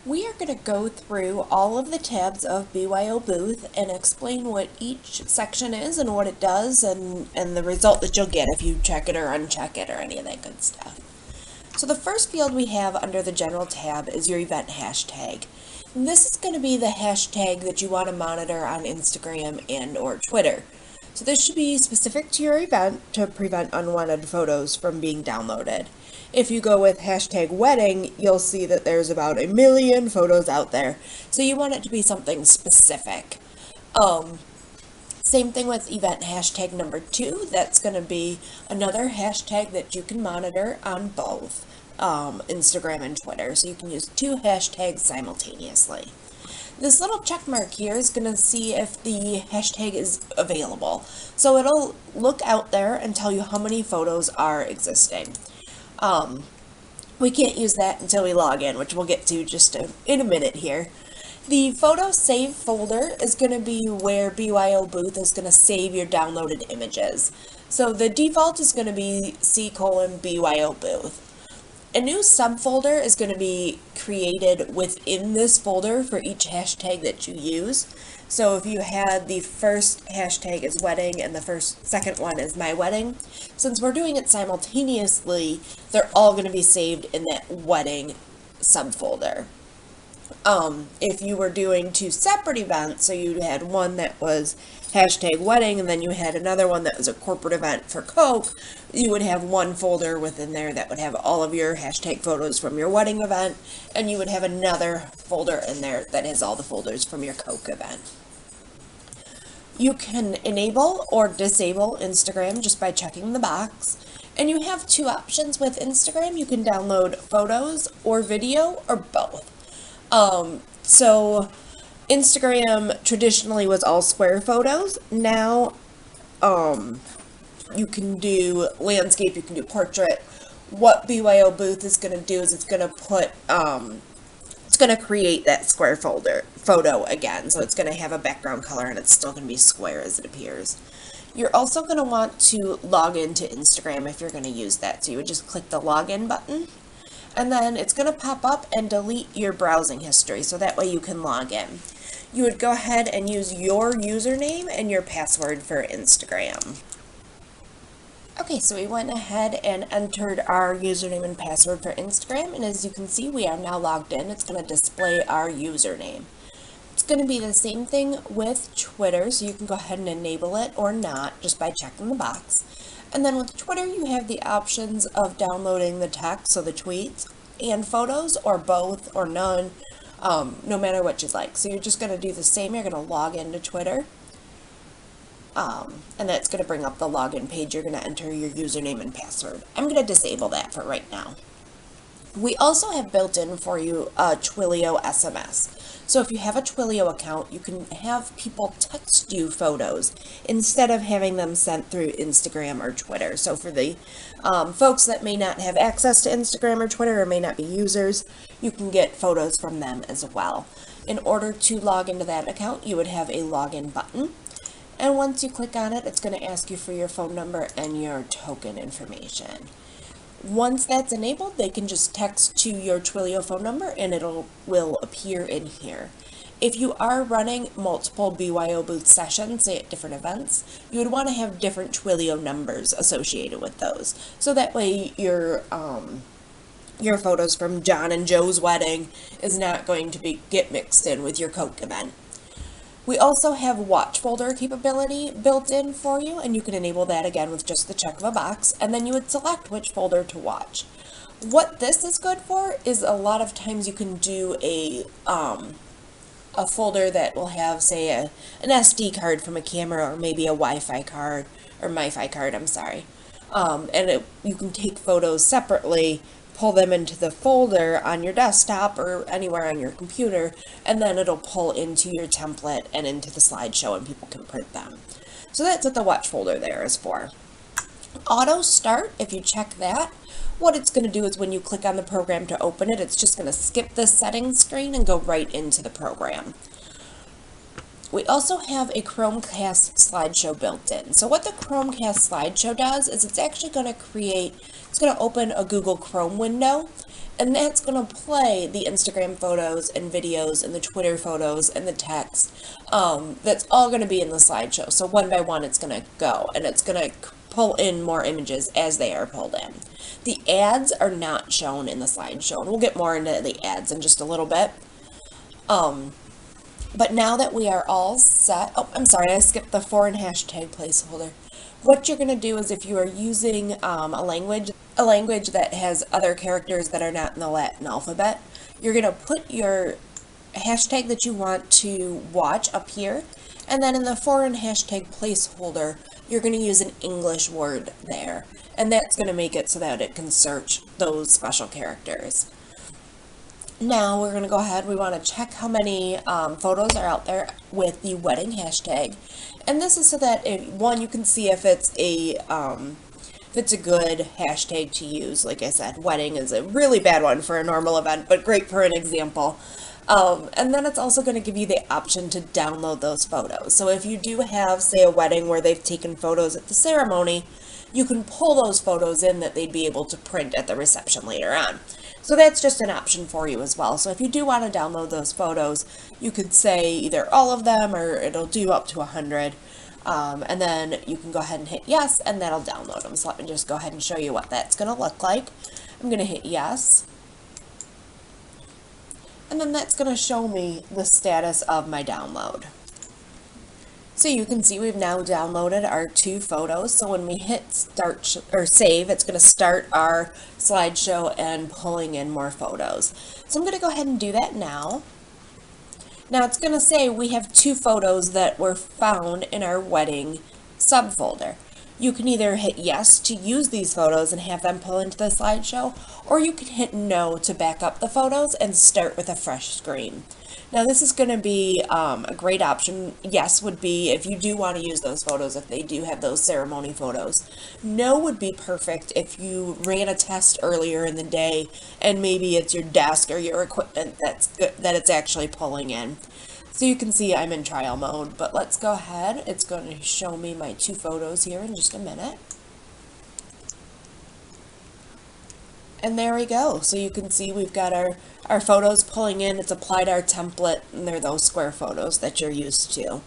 We are going to go through all of the tabs of BYO Booth and explain what each section is and what it does and the result that you'll get if you check it or uncheck it or any of that good stuff. So the first field we have under the General tab is your event hashtag. And this is going to be the hashtag that you want to monitor on Instagram and or Twitter. So this should be specific to your event to prevent unwanted photos from being downloaded. If you go with hashtag wedding, you'll see that there's about 1 million photos out there. So you want it to be something specific. Same thing with event hashtag number 2. That's going to be another hashtag that you can monitor on both Instagram and Twitter. So you can use 2 hashtags simultaneously. This little check mark here is going to see if the hashtag is available. So it'll look out there and tell you how many photos are existing. We can't use that until we log in, which we'll get to just in a minute here. The photo save folder is going to be where BYO Booth is going to save your downloaded images. So the default is going to be C:BYO Booth. A new subfolder is going to be created within this folder for each hashtag that you use. So if you had the first hashtag is wedding and the second one is my wedding, since we're doing it simultaneously, they're all going to be saved in that wedding subfolder. If you were doing 2 separate events, so you had one that was hashtag wedding and then you had another one that was a corporate event for Coke, you would have one folder within there that would have all of your hashtag photos from your wedding event, and you would have another folder in there that has all the folders from your Coke event. You can enable or disable Instagram just by checking the box. And you have 2 options with Instagram. You can download photos or video or both. So Instagram traditionally was all square photos. Now you can do landscape, you can do portrait. What BYO Booth is going to do is it's going to put it's going to create that square photo again. So it's going to have a background color and it's still going to be square as it appears. You're also going to want to log into Instagram if you're going to use that. So you would just click the login button, and then it's going to pop up and delete your browsing history, so that way you can log in. You would go ahead and use your username and your password for Instagram. Okay, so we went ahead and entered our username and password for Instagram, and as you can see, we are now logged in. It's going to display our username. It's going to be the same thing with Twitter, so you can go ahead and enable it or not just by checking the box. And then with Twitter, you have the options of downloading the text, so the tweets, and photos, or both, or none, no matter what you'd like. So you're just going to do the same. You're going to log into Twitter, and that's going to bring up the login page. You're going to enter your username and password. I'm going to disable that for right now. We also have built in for you a Twilio SMS. So if you have a Twilio account, you can have people text you photos instead of having them sent through Instagram or Twitter. So for the folks that may not have access to Instagram or Twitter or may not be users, you can get photos from them as well. In order to log into that account, you would have a login button. And once you click on it, it's going to ask you for your phone number and your token information. Once that's enabled, they can just text to your Twilio phone number and will appear in here. If you are running multiple BYO Booth sessions, say at different events, you would want to have different Twilio numbers associated with those. So that way your photos from John and Joe's wedding is not going to get mixed in with your Coke event. We also have watch folder capability built in for you, and you can enable that again with just the check of a box, and then you would select which folder to watch. What this is good for is a lot of times you can do a folder that will have, say, an SD card from a camera, or maybe a Wi-Fi card, or MiFi card, I'm sorry. You can take photos separately, pull them into the folder on your desktop or anywhere on your computer, and then it'll pull into your template and into the slideshow and people can print them. So that's what the watch folder there is for. Auto start, if you check that, what it's going to do is when you click on the program to open it, it's just going to skip the settings screen and go right into the program. We also have a Chromecast slideshow built in. So what the Chromecast slideshow does is it's actually going to it's going to open a Google Chrome window, and that's going to play the Instagram photos and videos and the Twitter photos and the text. That's all going to be in the slideshow. So one by one it's going to go, and it's going to pull in more images as they are pulled in. The ads are not shown in the slideshow, and we'll get more into the ads in just a little bit. But now that we are all set, oh, I'm sorry, I skipped the foreign hashtag placeholder. What you're going to do is if you are using a language that has other characters that are not in the Latin alphabet, you're going to put your hashtag that you want to watch up here, and then in the foreign hashtag placeholder, you're going to use an English word there, and that's going to make it so that it can search those special characters. Now we're going to go ahead, we want to check how many photos are out there with the wedding hashtag. And this is so that, one, you can see if it's a good hashtag to use. Like I said, wedding is a really bad one for a normal event, but great for an example. And then it's also going to give you the option to download those photos. So if you do have, say, a wedding where they've taken photos at the ceremony, you can pull those photos in that they'd be able to print at the reception later on. So that's just an option for you as well. So if you do want to download those photos, you could say either all of them or it'll do up to 100. And then you can go ahead and hit yes, and that'll download them. So let me just go ahead and show you what that's going to look like. I'm going to hit yes. And then that's going to show me the status of my download. So you can see we've now downloaded our 2 photos. So when we hit start or save, it's going to start our slideshow and pulling in more photos. So I'm going to go ahead and do that now. Now it's going to say we have 2 photos that were found in our wedding subfolder. You can either hit yes to use these photos and have them pull into the slideshow, or you can hit no to back up the photos and start with a fresh screen. Now this is going to be a great option. Yes would be if you do want to use those photos, if they do have those ceremony photos. No would be perfect if you ran a test earlier in the day and maybe it's your desk or your equipment that it's actually pulling in. So you can see I'm in trial mode, but let's go ahead. It's going to show me my 2 photos here in just a minute. And there we go. So you can see we've got our photos pulling in. It's applied our template, and they're those square photos that you're used to.